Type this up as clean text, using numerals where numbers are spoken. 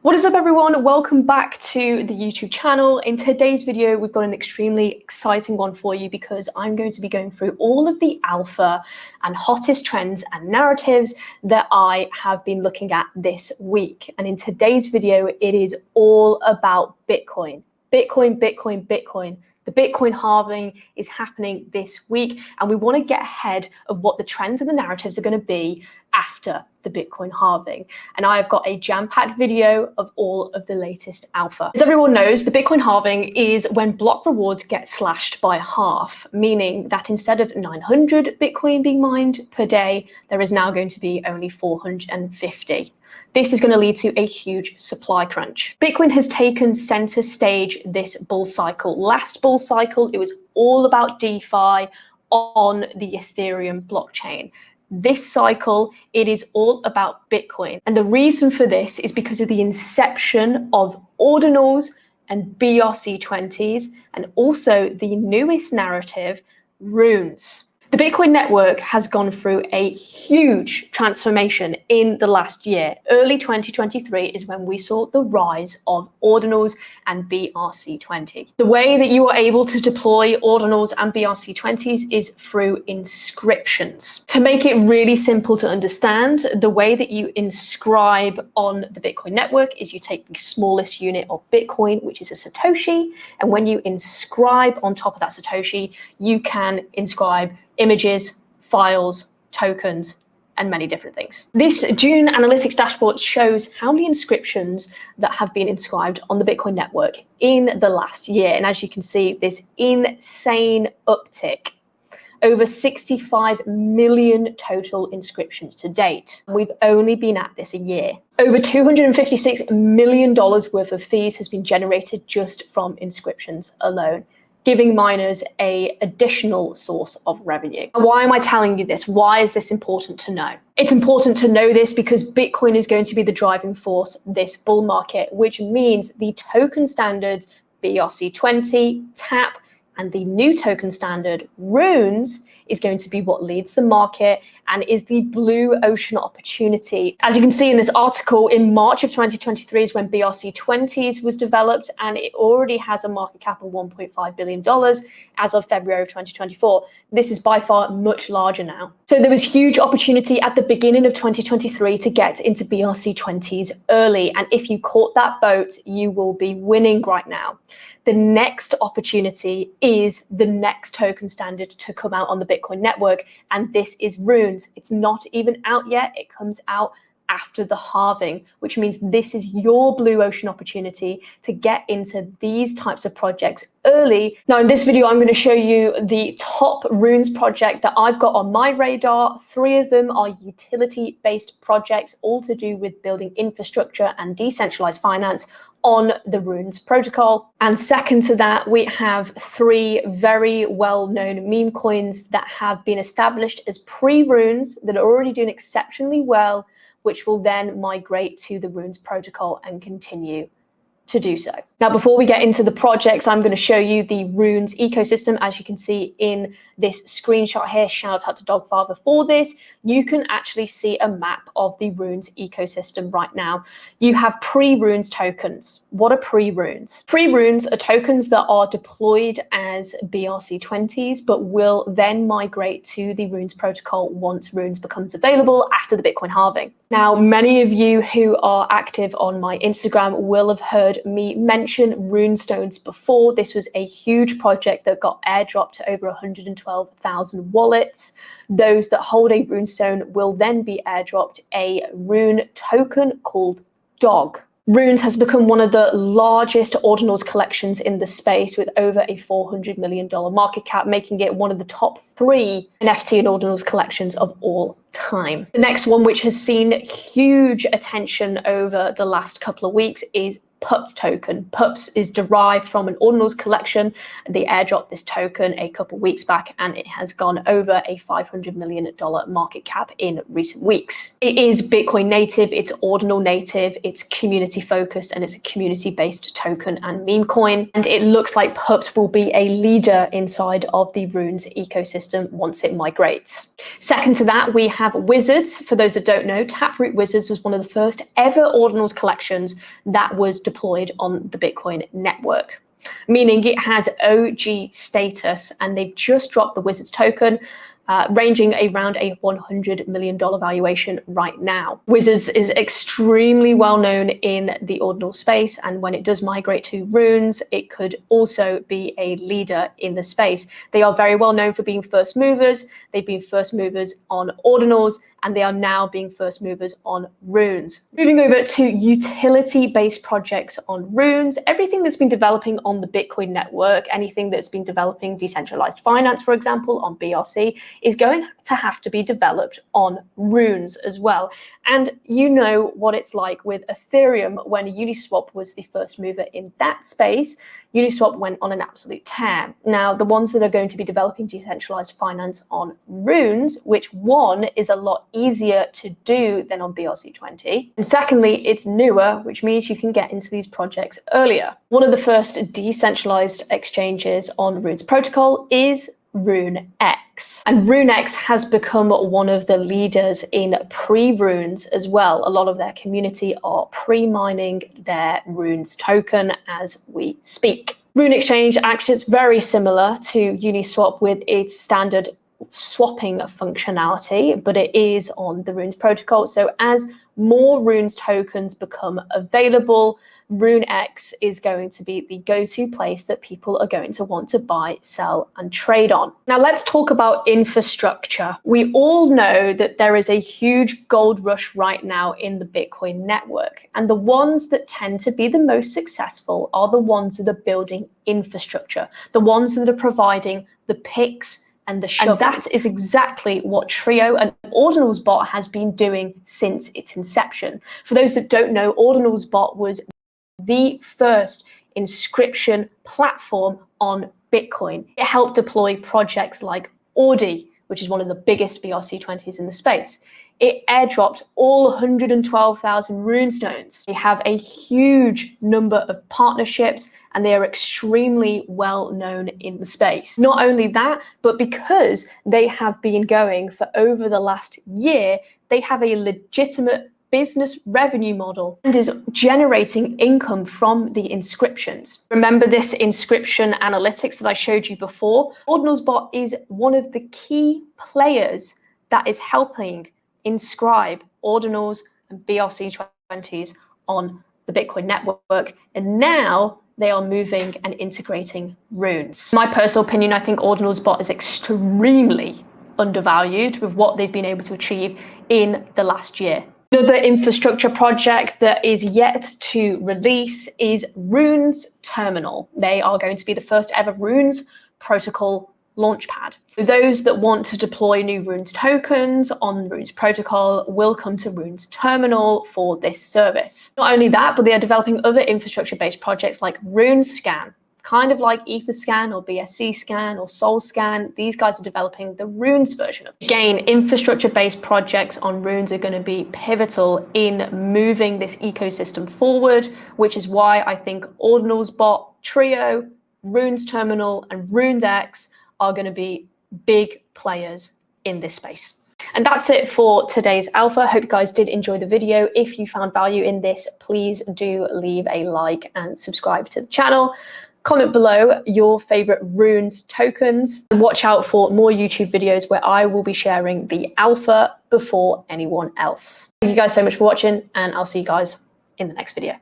What is up, everyone? Welcome back to the YouTube channel. In today's video, we've got an extremely exciting one for you because I'm going to be going through all of the alpha and hottest trends and narratives that I have been looking at this week. And in today's video, it is all about Bitcoin. Bitcoin, Bitcoin, Bitcoin. The Bitcoin halving is happening this week, and we want to get ahead of what the trends and the narratives are going to be after the Bitcoin halving. And I've got a jam-packed video of all of the latest alpha. As everyone knows, the Bitcoin halving is when block rewards get slashed by half, meaning that instead of 900 Bitcoin being mined per day, there is now going to be only 450. This is going to lead to a huge supply crunch. Bitcoin has taken center stage this bull cycle. Last bull cycle, it was all about DeFi on the Ethereum blockchain. This cycle, it is all about Bitcoin. And the reason for this is because of the inception of Ordinals and BRC20s, and also the newest narrative, runes. The Bitcoin network has gone through a huge transformation in the last year. Early 2023 is when we saw the rise of Ordinals and BRC20. The way that you are able to deploy Ordinals and BRC20s is through inscriptions. To make it really simple to understand, the way that you inscribe on the Bitcoin network is you take the smallest unit of Bitcoin, which is a Satoshi, and when you inscribe on top of that Satoshi, you can inscribe images, files, tokens, and many different things. This June analytics dashboard shows how many inscriptions that have been inscribed on the Bitcoin network in the last year. And as you can see, this insane uptick, over 65 million total inscriptions to date. We've only been at this a year. Over $256 million worth of fees has been generated just from inscriptions alone, giving miners an additional source of revenue. Why am I telling you this? Why is this important to know? It's important to know this because Bitcoin is going to be the driving force this bull market, which means the token standards BRC20, TAP, and the new token standard runes is going to be what leads the market and is the blue ocean opportunity. As you can see in this article, in March of 2023 is when BRC20s was developed, and it already has a market cap of $1.5 billion as of February of 2024. This is by far much larger now. So there was huge opportunity at the beginning of 2023 to get into BRC20s early. And if you caught that boat, you will be winning right now. The next opportunity is the next token standard to come out on the Bitcoin network, and this is runes. It's not even out yet. It comes out after the halving, which means this is your blue ocean opportunity to get into these types of projects early. Now, in this video, I'm going to show you the top runes project that I've got on my radar. 3 of them are utility-based projects, all to do with building infrastructure and decentralized finance on the runes protocol. And second to that, we have 3 very well-known meme coins that have been established as pre-runes that are already doing exceptionally well, which will then migrate to the runes protocol and continue to do so. Now, before we get into the projects, I'm going to show you the runes ecosystem. As you can see in this screenshot here, shout out to Dogfather for this. You can actually see a map of the runes ecosystem right now. You have pre-runes tokens. What are pre-runes? Pre-runes are tokens that are deployed as BRC20s, but will then migrate to the runes protocol once runes becomes available after the Bitcoin halving. Now, many of you who are active on my Instagram will have heard me mention runestones before. This was a huge project that got airdropped to over 112,000 wallets. Those that hold a runestone will then be airdropped a rune token called DOG. Runes has become one of the largest Ordinals collections in the space, with over a $400 million market cap, making it one of the top 3 NFT and Ordinals collections of all time. The next one, which has seen huge attention over the last couple of weeks, is PUPS token. PUPS is derived from an Ordinals collection. They airdropped this token a couple weeks back, and it has gone over a $500 million market cap in recent weeks. It is Bitcoin native, it's Ordinal native, it's community focused, and it's a community-based token and meme coin. And it looks like PUPS will be a leader inside of the Runes ecosystem once it migrates. Second to that, we have Wizards. For those that don't know, Taproot Wizards was one of the first ever Ordinals collections that was deployed on the Bitcoin network, meaning it has OG status, and they've just dropped the Wizards token, ranging around a $100 million valuation right now. Wizards is extremely well known in the Ordinal space, and when it does migrate to Runes, it could also be a leader in the space. They are very well known for being first movers. They've been first movers on Ordinals, and they are now being first movers on Runes. Moving over to utility-based projects on Runes, everything that's been developing on the Bitcoin network, anything that's been developing decentralized finance, for example, on BRC, is going to have to be developed on Runes as well. And you know what it's like with Ethereum. When Uniswap was the first mover in that space, Uniswap went on an absolute tear. Now, the ones that are going to be developing decentralized finance on Runes, which one is a lot easier to do than on BRC20. And secondly, it's newer, which means you can get into these projects earlier. One of the first decentralized exchanges on Runes protocol is RuneX. And RuneX has become one of the leaders in pre-Runes as well. A lot of their community are pre-mining their Runes token as we speak. Rune Exchange acts very similar to Uniswap with its standard swapping functionality, but it is on the Runes protocol. So as more Runes tokens become available, RuneX is going to be the go-to place that people are going to want to buy, sell, and trade on. Now let's talk about infrastructure. We all know that there is a huge gold rush right now in the Bitcoin network, and the ones that tend to be the most successful are the ones that are building infrastructure, the ones that are providing the picks and the shovels. And that is exactly what Trio and Ordinals Bot has been doing since its inception. For those that don't know, Ordinals Bot was the first inscription platform on Bitcoin. It helped deploy projects like Audi, which is one of the biggest BRC20s in the space. It airdropped all 112,000 runestones. They have a huge number of partnerships, and they are extremely well known in the space. Not only that, but because they have been going for over the last year, they have a legitimate business revenue model and is generating income from the inscriptions. Remember this inscription analytics that I showed you before? Ordinals Bot is one of the key players that is helping inscribe Ordinals and BRC20s on the Bitcoin network, and now they are moving and integrating Runes. In my personal opinion, I think Ordinals Bot is extremely undervalued with what they've been able to achieve in the last year. Another infrastructure project that is yet to release is Runes Terminal. They are going to be the first ever Runes protocol launchpad. Those that want to deploy new Runes tokens on Runes protocol will come to Runes Terminal for this service. Not only that, but they are developing other infrastructure-based projects like RuneScan, kind of like Etherscan or BSC Scan or SoulScan. These guys are developing the Runes version of it. Again, infrastructure-based projects on Runes are going to be pivotal in moving this ecosystem forward, which is why I think Ordinals Bot, Trio, Runes Terminal, and RuneX are going to be big players in this space. And that's it for today's alpha. Hope you guys did enjoy the video. If you found value in this, please do leave a like and subscribe to the channel. Comment below your favorite Runes tokens, and watch out for more YouTube videos where I will be sharing the alpha before anyone else. Thank you guys so much for watching, and I'll see you guys in the next video.